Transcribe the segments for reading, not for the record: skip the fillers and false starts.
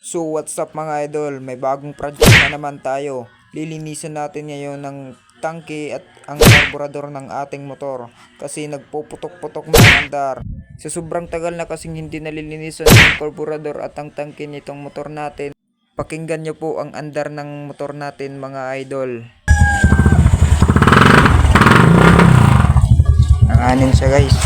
So what's up mga idol, may bagong project na naman tayo. Lilinisan natin ngayon ng tangke at ang karburador ng ating motor kasi nagpuputok-putok na ang andar. Sa sobrang tagal na kasing hindi nalilinisan ng karburador at ang tangke nitong motor natin, pakinggan nyo po ang andar ng motor natin mga idol. Nanganin siya guys.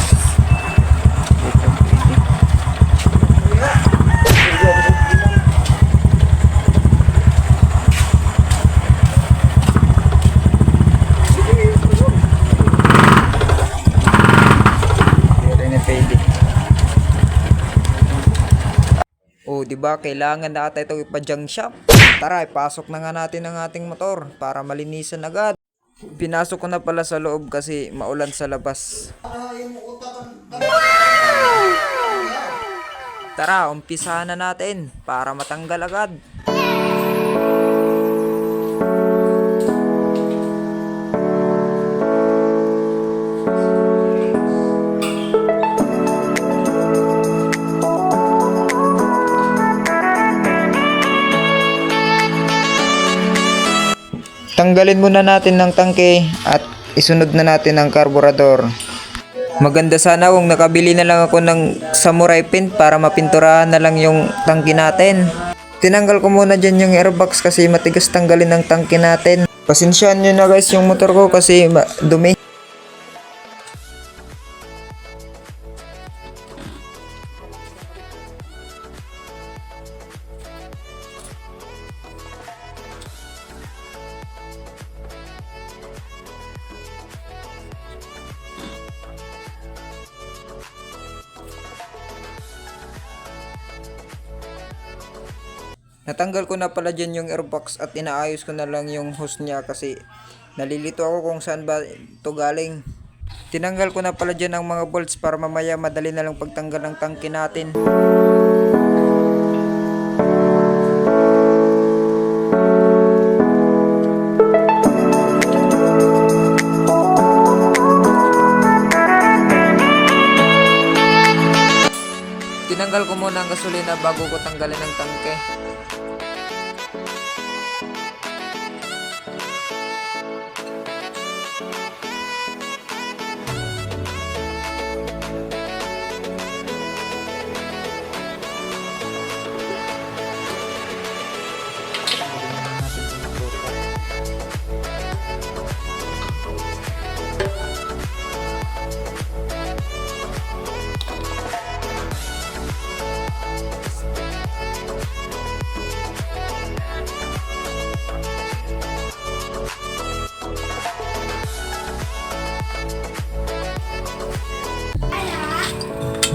Oh, 'di ba? Kailangan na ata itong ipa-junk shop. Tara, ipasok na nga natin ang ating motor para malinisan agad. Pinasok ko na pala sa loob kasi maulan sa labas. Tara, umpisahan na natin para matanggal agad. Tanggalin muna natin ng tangke at isunod na natin ang karburador. Maganda sana kung nakabili na lang ako ng samurai paint para mapinturahan na lang yung tangke natin. Tinanggal ko muna dyan yung airbox kasi matigas tanggalin ng tangke natin. Pasensyahan nyo na guys yung motor ko kasi dumi. Natanggal ko na pala dyan yung airbox at inaayos ko na lang yung hose niya kasi nalilito ako kung saan ba ito galing. Tinanggal ko na pala dyan ang mga bolts para mamaya madali na lang pagtanggal ng tangke natin. Tinanggal ko muna ang gasolina bago ko tanggalin ang tangke.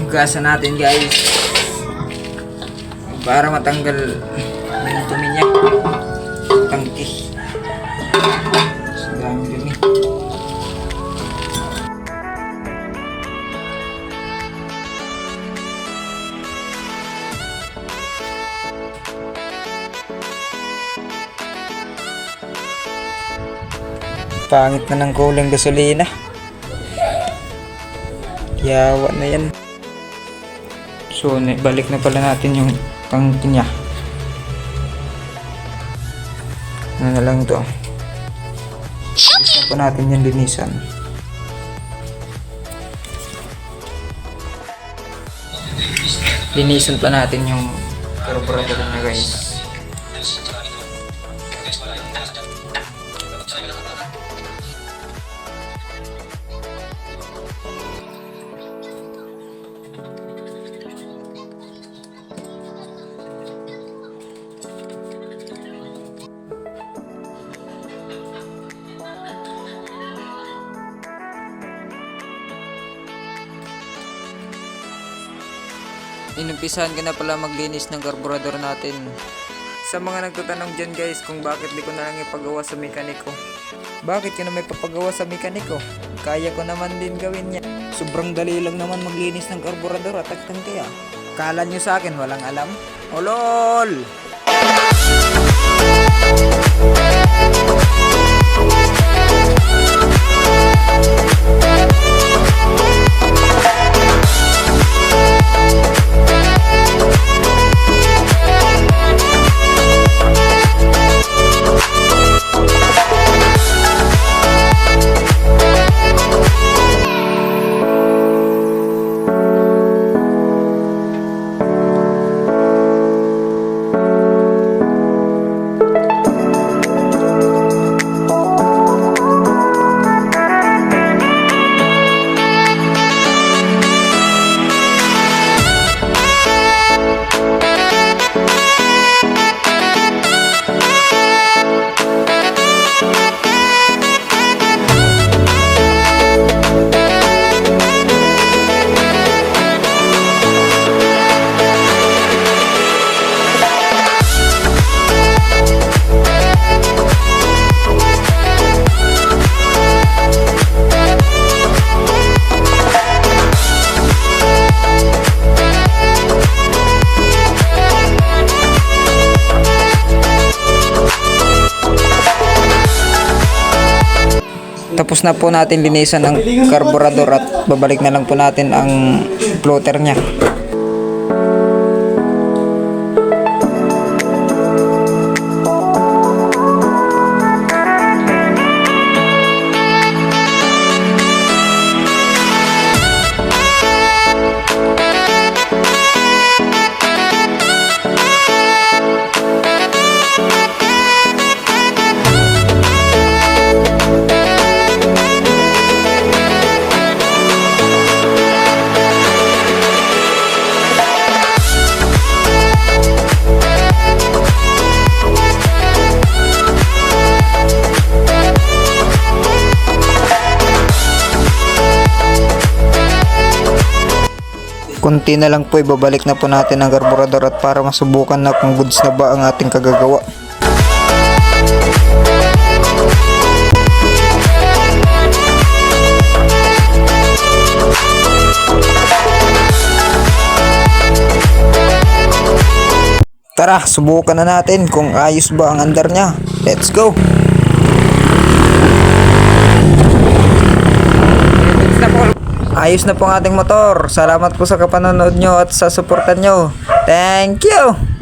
Hugasan natin guys para matanggal yung dumi niya tangke. Sa dami dumi. Pangit na ng kulay gasolina. Yawa na yan. So, balik na pala natin yung tangke niya. Ano na lang ito. Linisan pa natin yung linisan. Linisan pa natin yung karburador niya guys. Inumpisahan ko na pala maglinis ng karburador natin. Sa mga nagtatanong dyan guys kung bakit di ko na lang ipagawa sa mekaniko. Bakit ko na may papagawa sa mekaniko? Kaya ko naman din gawin niya. Sobrang dali lang naman maglinis ng karburador at tangke ah. Kala nyo sa akin walang alam? O lol! Tapos na po natin linisan ang karburador at babalik na lang po natin ang floater niya. Kunti na lang po, ibabalik na po natin ang karburador at para masubukan na kung goods na ba ang ating kagagawa. Tara, subukan na natin kung ayos ba ang andar niya. Let's go! Ayos na po ang ating motor. Salamat po sa kapanonood nyo at sa suportan nyo. Thank you!